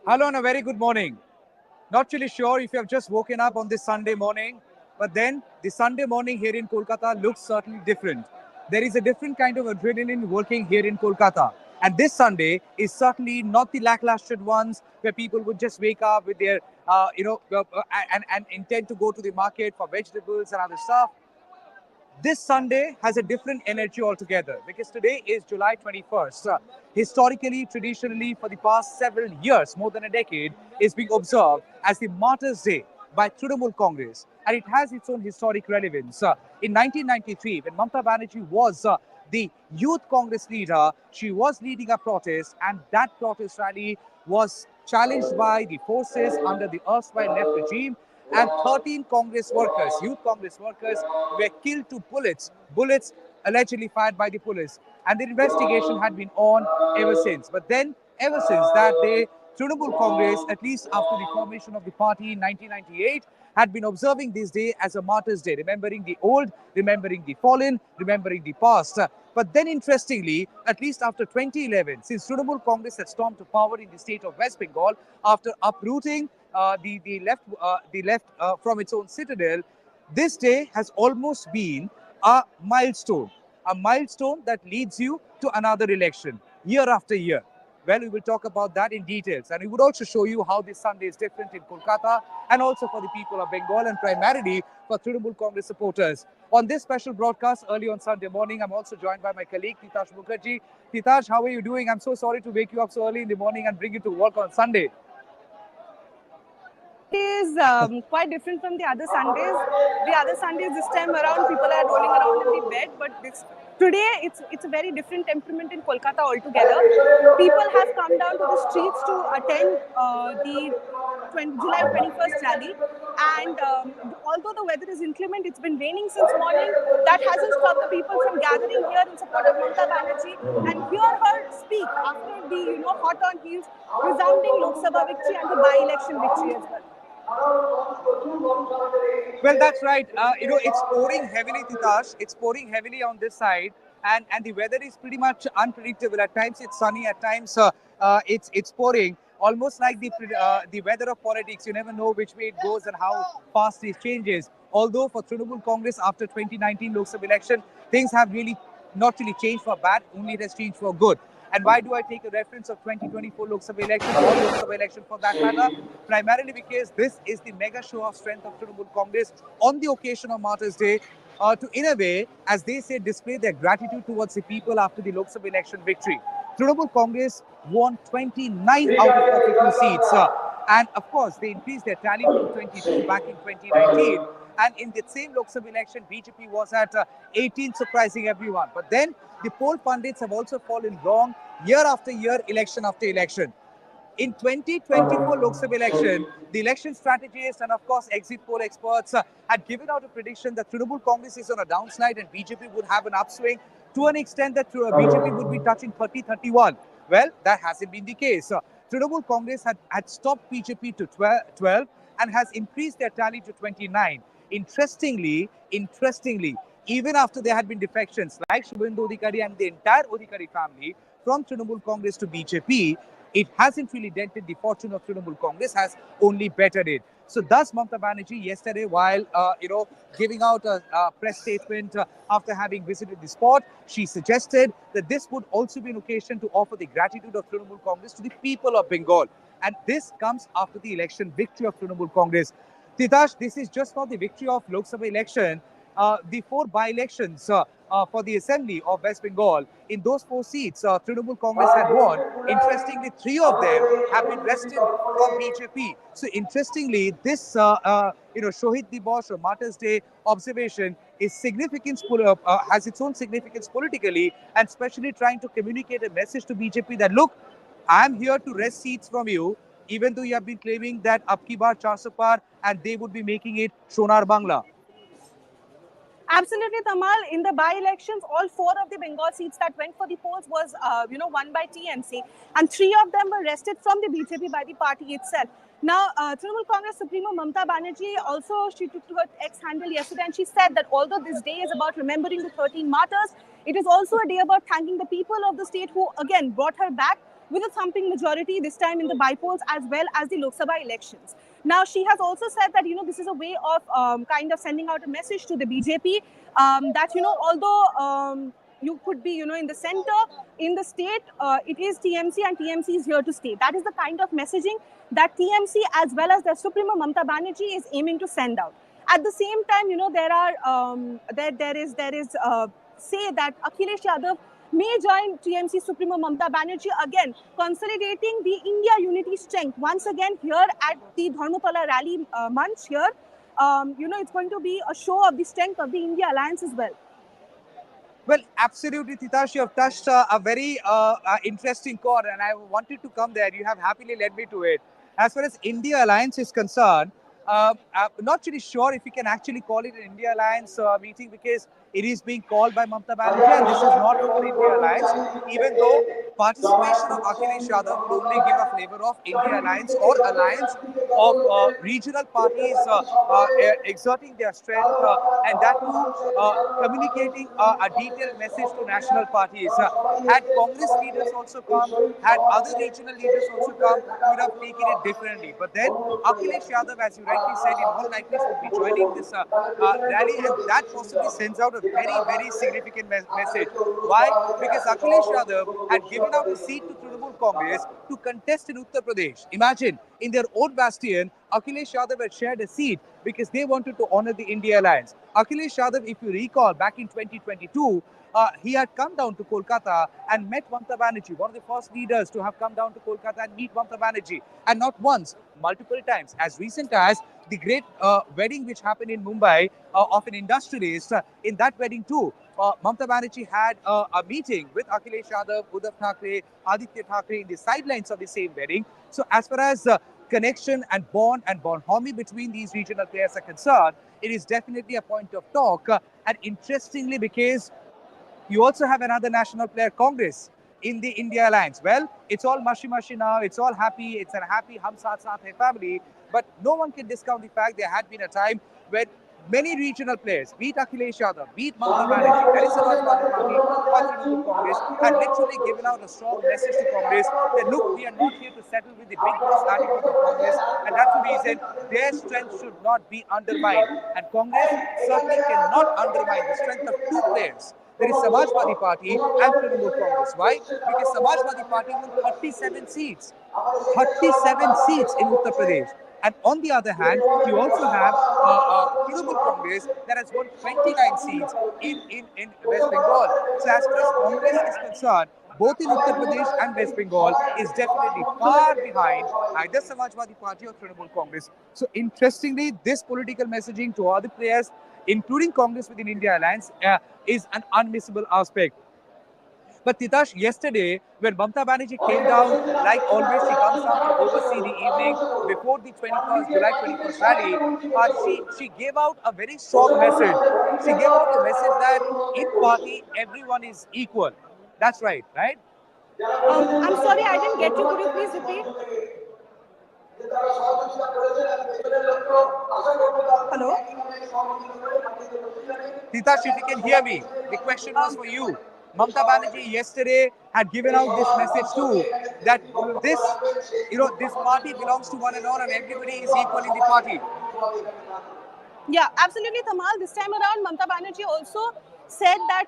Hello and a very good morning. Not really sure if you have just woken up on this Sunday morning, but then the Sunday morning here in Kolkata looks certainly different. There is a different kind of adrenaline working here in Kolkata. And this Sunday is certainly not the lackluster ones where people would just wake up with their, and intend to go to the market for vegetables and other stuff. This Sunday has a different energy altogether because today is July 21st. Historically, traditionally, for the past several years, more than a decade, is being observed as the Martyr's Day by Trinamool Congress, and it has its own historic relevance. In 1993, when Mamata Banerjee was the youth Congress leader, she was leading a protest, and that protest rally was challenged by the forces under the erstwhile left regime, and 13 Congress workers, youth Congress workers, were killed to bullets allegedly fired by the police. And the investigation had been on ever since. But then, ever since that day, Trinamool Congress, at least after the formation of the party in 1998, had been observing this day as a Martyr's Day, remembering the old, remembering the fallen, remembering the past. But then, interestingly, at least after 2011, since Trinamool Congress had stormed to power in the state of West Bengal, after uprooting the left from its own citadel, this day has almost been a milestone that leads you to another election year after year. Well, we will talk about that in details, and we would also show you how this Sunday is different in Kolkata and also for the people of Bengal and primarily for Trinamool Congress supporters. On this special broadcast early on Sunday morning, I'm also joined by my colleague Titash Mukherjee. Titash, how are you doing? I'm so sorry to wake you up so early in the morning and bring you to work on Sunday. This Sunday is quite different from the other Sundays. The other Sundays this time around, people are rolling around in the bed, but this today it's a very different temperament in Kolkata altogether. People have come down to the streets to attend the July 21st rally, and although the weather is inclement, it's been raining since morning. That hasn't stopped the people from gathering here in support of Mamata Banerjee and hear her speak after the hot on heels, resounding Lok Sabha victory and the by-election victory as well. Well, that's right. It's pouring heavily, Titash. It's pouring heavily on this side, and the weather is pretty much unpredictable. At times it's sunny, at times it's pouring. Almost like the weather of politics. You never know which way it goes and how fast it changes. Although for Trinamool Congress after 2019 Lok Sabha election, things have really not really changed for bad. Only it has changed for good. And why do I take a reference of 2024 Lok Sabha election or Lok Sabha election for that matter? Primarily because this is the mega show of strength of Trinamool Congress on the occasion of Martyrs' Day to, in a way, as they say, display their gratitude towards the people after the Lok Sabha election victory. Trinamool Congress won 29 out of 42 seats. And of course, they increased their tally from 22 back in 2019. And in the same Lok Sabha election, BJP was at 18, surprising everyone. But then the poll pundits have also fallen wrong year after year, election after election. In 2024 Lok Sabha election, the election strategists and of course exit poll experts had given out a prediction that Trinamool Congress is on a downslide and BJP would have an upswing to an extent that BJP would be touching 30-31. Well, that hasn't been the case. Trinamool Congress had stopped BJP to 12 and has increased their tally to 29. Interestingly, even after there had been defections like Shubhendu Adhikari and the entire Adhikari family from Trinamool Congress to BJP, it hasn't really dented the fortune of Trinamool Congress, has only bettered it. So thus Mamata Banerjee yesterday, while giving out a press statement after having visited the spot, she suggested that this would also be an occasion to offer the gratitude of Trinamool Congress to the people of Bengal. And this comes after the election victory of Trinamool Congress. Titash, this is just not the victory of Lok Sabha election. The four by-elections for the Assembly of West Bengal, in those four seats, Trinamool Congress had won. Interestingly, three of them have been wrested from BJP. So interestingly, this Shohid Dibosh or Martyrs' Day observation is significant, has its own significance politically, and especially trying to communicate a message to BJP that look, I'm here to wrest seats from you, even though you have been claiming that Abki Bar 400 par and they would be making it Sonar Bangla. Absolutely, Tamal. In the by-elections, all four of the Bengal seats that went for the polls was, won by TMC, and three of them were wrested from the BJP by the party itself. Now, Trinamool Congress Supremo Mamata Banerjee also, she took to her X handle yesterday and she said that although this day is about remembering the 13 martyrs, it is also a day about thanking the people of the state who, again, brought her back with a thumping majority this time in the bypolls as well as the Lok Sabha elections. Now, she has also said that, this is a way of kind of sending out a message to the BJP that, although you could be, in the center, in the state, it is TMC and TMC is here to stay. That is the kind of messaging that TMC as well as the Supremo Mamata Banerjee is aiming to send out. At the same time, there are there is say that Akhilesh Yadav may join TMC Supremo Mamata Banerjee again, consolidating the India unity strength once again here at the Dharmatala rally munch here. It's going to be a show of the strength of the India alliance as well. Well, absolutely, Titash, you have touched a very interesting chord, and I wanted to come there. You have happily led me to it. As far as India Alliance is concerned, I'm not really sure if we can actually call it an India Alliance meeting because it is being called by Mamata Banerjee, and this is not called India Alliance, even though participation of Akhilesh Yadav would only give a flavor of India Alliance or alliance of regional parties exerting their strength and that too communicating a detailed message to national parties. Had Congress leaders also come, had other regional leaders also come, we would have taken it differently. But then Akhilesh Yadav, as you rightly said, in all likelihood would be joining this rally, and that possibly sends out a very, very significant message. Why? Because Akhilesh Yadav had given out a seat to Trinamool Congress to contest in Uttar Pradesh. Imagine, in their own bastion, Akhilesh Yadav had shared a seat because they wanted to honor the India Alliance. Akhilesh Yadav, if you recall, back in 2022, he had come down to Kolkata and met Mamata Banerjee, one of the first leaders to have come down to Kolkata and meet Mamata Banerjee. And not once, multiple times, as recent as the great wedding which happened in Mumbai of an industrialist. In that wedding too, Mamata Banerjee had a meeting with Akhilesh Yadav, Uddhav Thackeray, Aditya Thackeray in the sidelines of the same wedding. So as far as connection and bonhomie between these regional players are concerned, it is definitely a point of talk. And interestingly, because you also have another national player, Congress, in the India Alliance. Well, it's all mushy now. It's all happy. It's a happy hum saath saath hai family. But no one can discount the fact there had been a time when many regional players, be it Akhilesh Yadav, be it Mamata Banerjee, that is Samajwadi Party, or Trinamool Congress, had literally given out a strong message to Congress that look, we are not here to settle with the big boss attitude of Congress, and that's the reason their strength should not be undermined. And Congress certainly cannot undermine the strength of two players. There is Samajwadi Party and Trinamool Congress. Why? Because Samajwadi Party won 37 seats. 37 seats in Uttar Pradesh. And on the other hand, you also have Trinamool Congress that has won 29 seats in West Bengal. So as far as Congress is concerned, both in Uttar Pradesh and West Bengal is definitely far behind either Samajwadi Party or Trinamool Congress. So interestingly, this political messaging to other players, including Congress within India Alliance, is an unmissable aspect. But Titash, yesterday, when Mamata Banerjee came down, like always, she comes down to oversee the evening before the 21st, July 21st rally. She gave out a very strong message. She gave out a message that in party, everyone is equal. That's right, right? I'm sorry, I didn't get you. Could you please repeat? Hello? Titash, if you can hear me, the question was for you. Mamata Banerjee yesterday had given out this message too, that this, this party belongs to one and all, and everybody is equal in the party. Yeah, absolutely, Tamal. This time around, Mamata Banerjee also said that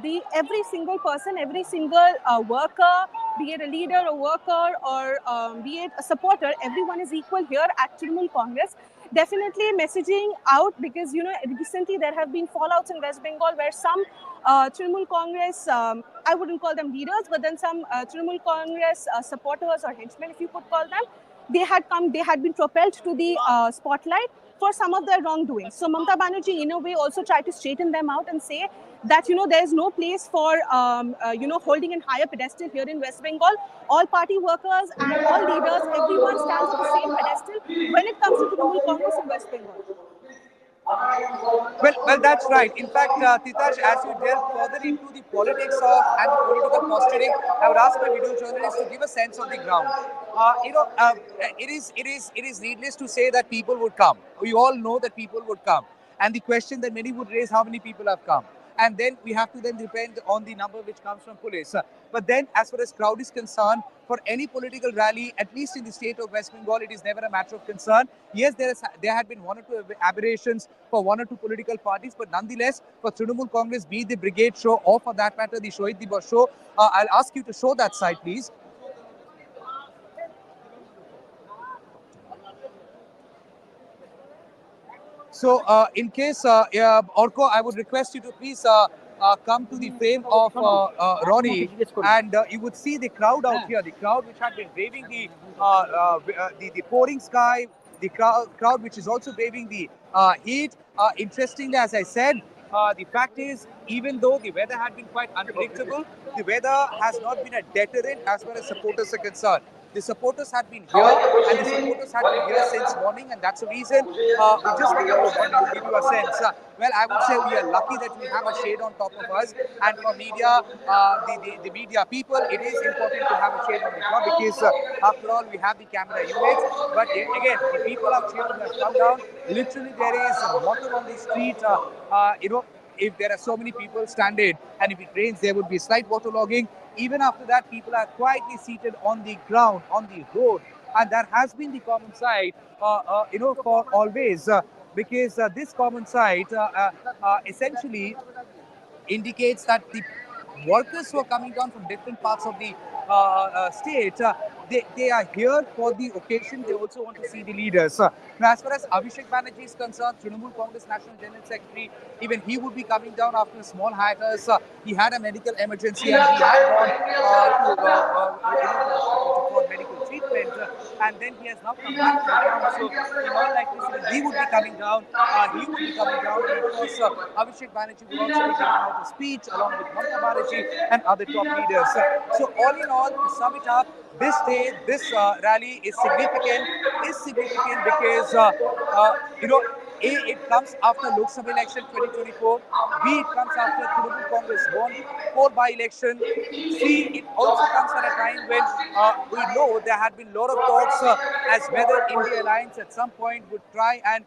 the every single person, every single worker, be it a leader, a worker, or be it a supporter, everyone is equal here at Trinamool Congress. Definitely messaging out because recently there have been fallouts in West Bengal where some Trinamool Congress, I wouldn't call them leaders, but then some Trinamool Congress supporters or henchmen, if you could call them, they had been propelled to the spotlight for some of their wrongdoings. So Mamata Banerjee, in a way, also tried to straighten them out and say that there is no place for holding a higher pedestal here in West Bengal. All party workers and all leaders, everyone stands at the same pedestal when it comes to Trinamool Congress in West Bengal. Well, that's right. In fact, Titash, as you delve further into the politics of and the political posturing, I would ask my video journalists to give a sense of the ground. It is needless to say that people would come. We all know that people would come, and the question that many would raise: how many people have come? and then we have to then depend on the number which comes from police. But then, as far as crowd is concerned, for any political rally, at least in the state of West Bengal, it is never a matter of concern. Yes, there had been one or two aberrations for one or two political parties, but nonetheless, for Trinamool Congress, be it the brigade show or for that matter the Shohid Diwas show, I'll ask you to show that side, please. So, in case, Orko, I would request you to please come to the frame of Ronnie, and you would see the crowd out here, the crowd which had been braving the pouring sky, the crowd which is also braving the heat. Interestingly, as I said, the fact is, even though the weather had been quite unpredictable, the weather has not been a deterrent as far as supporters are concerned. The supporters had been here, and the supporters had been here since morning, and that's the reason we just pick up a moment to give you a sense. Well, I would say we are lucky that we have a shade on top of us, and for media, the media people, it is important to have a shade on the top because after all, we have the camera units. But again, the people out here who have come down, literally there is water on the street. If there are so many people standing and if it rains, there would be slight waterlogging. Even after that, people are quietly seated on the ground, on the road. And that has been the common sight, for always. Because this common sight essentially indicates that the workers who are coming down from different parts of the state, they are here for the occasion. They also want to see the leaders. Now, as far as Abhishek Banerjee is concerned, Trinamool Congress National General Secretary, even he would be coming down after a small hiatus. He had a medical emergency and he had gone for medical treatment, and then he has now come back to the ground. So, in all likelihood, he would be coming down. He would be coming down, and of course, Abhishek Banerjee would also be giving out a speech along with Mamata Banerjee and other top leaders. So, all in all, to sum it up, this day, this rally is significant. Is significant because you know. A, it comes after Lok Sabha Election 2024. B, it comes after Trinamool Congress won 4 by-election. C, it also comes at a time when we know there had been a lot of talks as whether India Alliance at some point would try and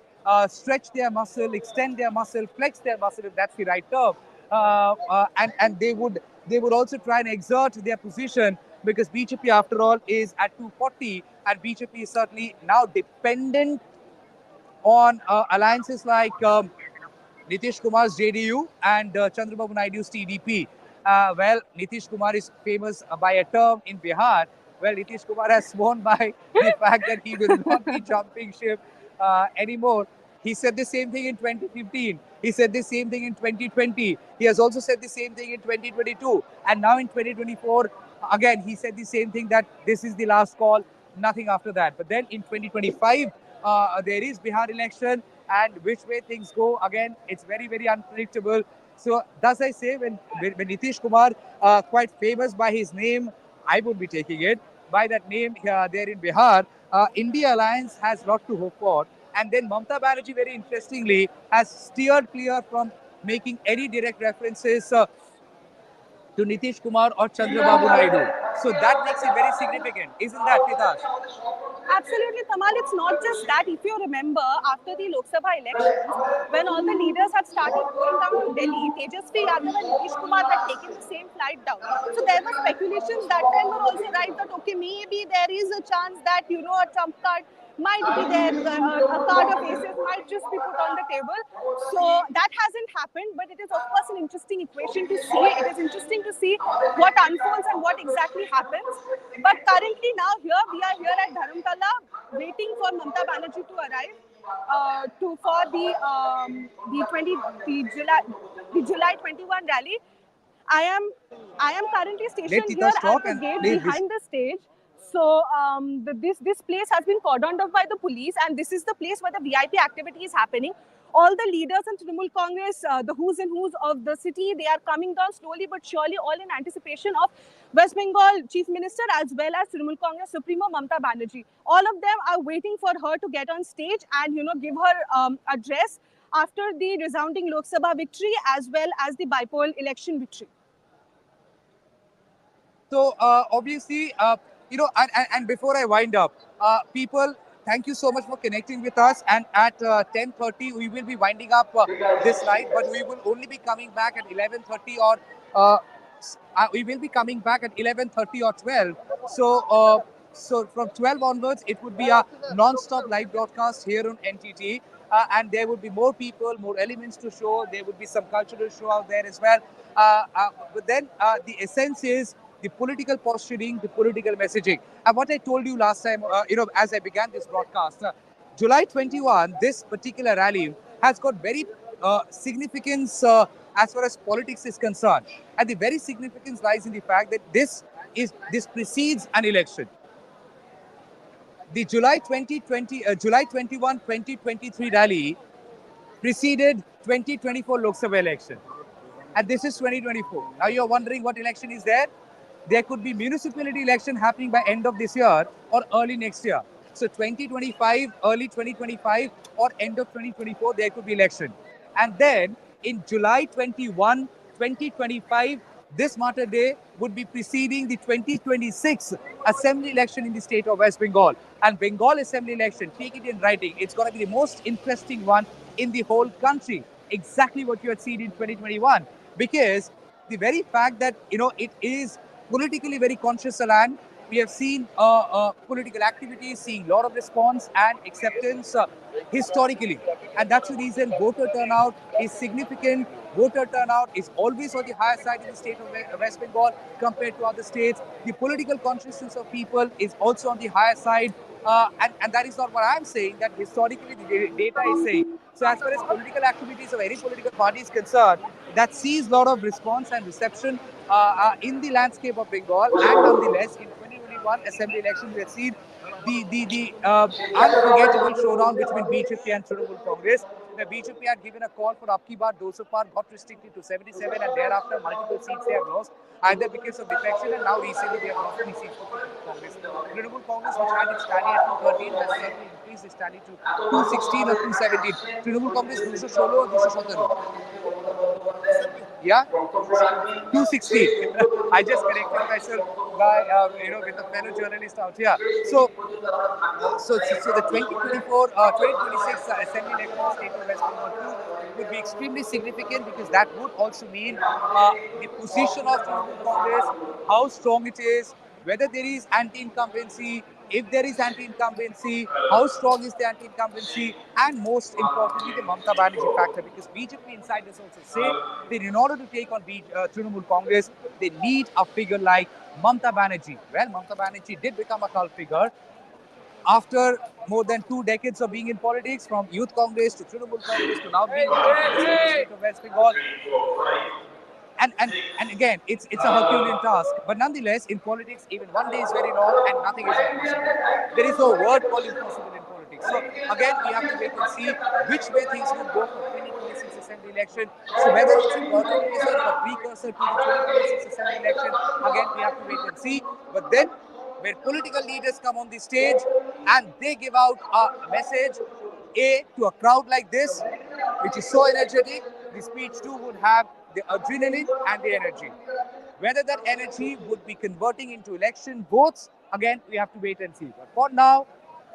stretch their muscle, extend their muscle, flex their muscle, if that's the right term. And they would also try and exert their position because BJP, after all, is at 240, and BJP is certainly now dependent on alliances like Nitish Kumar's JDU and Chandrababu Naidu's TDP. Well, Nitish Kumar is famous by a term in Bihar. Well, Nitish Kumar has sworn by the fact that he will not be jumping ship anymore. He said the same thing in 2015. He said the same thing in 2020. He has also said the same thing in 2022. And now in 2024, again, he said the same thing that this is the last call, nothing after that. But then in 2025, there is Bihar election, and which way things go, again, it's very, very unpredictable. So, thus I say, when Nitish Kumar, quite famous by his name, I would be taking it by that name there in Bihar. India Alliance has lot to hope for. And then Mamata Banerjee, very interestingly, has steered clear from making any direct references to Nitish Kumar or Chandrababu Naidu. So that makes it very significant, isn't that, Pitash? Absolutely, Tamal. It's not just that. If you remember, after the Lok Sabha elections, when all the leaders had started going down to Delhi, Tejasvi Yadav and Nitish Kumar had taken the same flight down. So there were speculations that time were also right that okay, maybe there is a chance that a trump card might be there, a card of aces might just be put on the table. So that hasn't happened, but it is of course an interesting equation to see. It is interesting to see what unfolds and what exactly happens. But currently now here we are here at Dharamtala waiting for Mamata Banerjee to arrive for the July 21 rally. I am I am currently Let stationed here Titash at talk the and gate let this. behind the stage. So this place has been cordoned off by the police, and this is the place where the VIP activity is happening. All the leaders in Trinamool Congress, the who's and who's of the city, they are coming down slowly but surely, all in anticipation of West Bengal Chief Minister as well as Trinamool Congress Supremo Mamata Banerjee. All of them are waiting for her to get on stage and give her address after the resounding Lok Sabha victory as well as the bipolar election victory. So obviously, and before I wind up, people thank you so much for connecting with us. And at 10:30, we will be winding up this night, but we will only be coming back at 11:30 or uh, we will be coming back at 11:30 or 12. So from 12 onwards, it would be a non-stop live broadcast here on NTT. And there would be more people, more elements to show. There would be some cultural show out there as well. But then the essence is the political posturing, the political messaging. And what I told you last time, as I began this broadcast, July 21, this particular rally has got very significance as far as politics is concerned. And the very significance lies in the fact that this precedes an election. The July 21, 2023 rally preceded 2024 Lok Sabha election. And this is 2024. Now you're wondering what election is there? There could be municipality election happening by end of this year or early next year. So 2025, early 2025 or end of 2024, there could be election. And then in July 21, 2025, this Martyr Day would be preceding the 2026 assembly election in the state of West Bengal. And Bengal assembly election, take it in writing, it's going to be the most interesting one in the whole country. Exactly what you had seen in 2021. Because the very fact that, it is politically very conscious a land, we have seen political activities, seeing a lot of response and acceptance historically. And that's the reason voter turnout is significant. Voter turnout is always on the higher side in the state of West Bengal compared to other states. The political consciousness of people is also on the higher side. And that is not what I'm saying, that historically the data is saying. So as far as political activities of any political party is concerned, that sees a lot of response and reception in the landscape of Bengal. And nonetheless, in 2021 assembly election, we have seen the unforgettable showdown between BJP and Trinamool Congress. The BJP had given a call for Abki Baar 200 Par, got restricted to 77, and thereafter multiple seats they have lost, either because of defection and now recently they have lost 3 seats to Trinamool Congress. Trinamool Congress, which had its tally at 213, has certainly increased its tally to 216 or 217. Trinamool Congress 216 or 217. Yeah, 216. I just corrected myself by with a fellow journalist out here. So the 2024, 2026 assembly election in the state of West Bengal too would be extremely significant, because that would also mean the position of Trinamool Congress, how strong it is, whether there is anti-incumbency, if there is anti-incumbency, how strong is the anti-incumbency, and most importantly, the Mamata Banerjee factor, because BJP insiders also say that in order to take on Trinamool Congress, they need a figure like Mamata Banerjee. Well, Mamata Banerjee did become a cult figure after more than 2 decades of being in politics, from Youth Congress to Trinamool Congress to now being the Chief Minister of the state of West Bengal. And again, it's a Herculean task. But nonetheless, in politics, even one day is very long and nothing is impossible. There is no word called impossible in politics. So again, we have to wait and see which way things will go for 2026 assembly election. So whether it's a fertilizer or a precursor to the 2026 assembly election, again we have to wait and see. But then, when political leaders come on the stage and they give out a message, to a crowd like this, which is so energetic, the speech too would have the adrenaline and the energy. Whether that energy would be converting into election votes, again, we have to wait and see. But for now,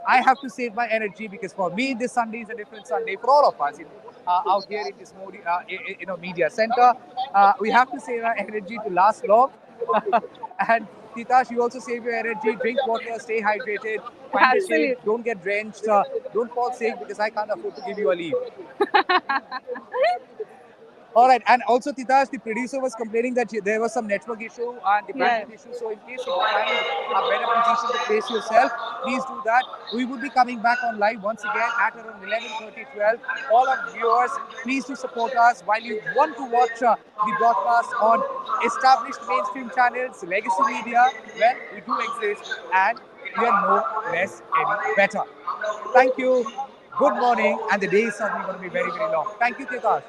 I have to save my energy, because for me, this Sunday is a different Sunday for all of us out here in this media center. We have to save our energy to last long. And Titash, you also save your energy, drink water, stay hydrated, find a shade, Absolutely. don't get drenched, don't fall sick, because I can't afford to give you a leave. All right, and also Titash, the producer was complaining that there was some network issue and the Yeah. bandwidth issue. So in case you find a better position to place yourself, please do that. We will be coming back on live once again at around 11:30, 12. All our viewers, please do support us. While you want to watch the broadcast on established mainstream channels, legacy media, well, we do exist, and we are no less any better. Thank you. Good morning, and the day is certainly going to be very, very long. Thank you, Titash.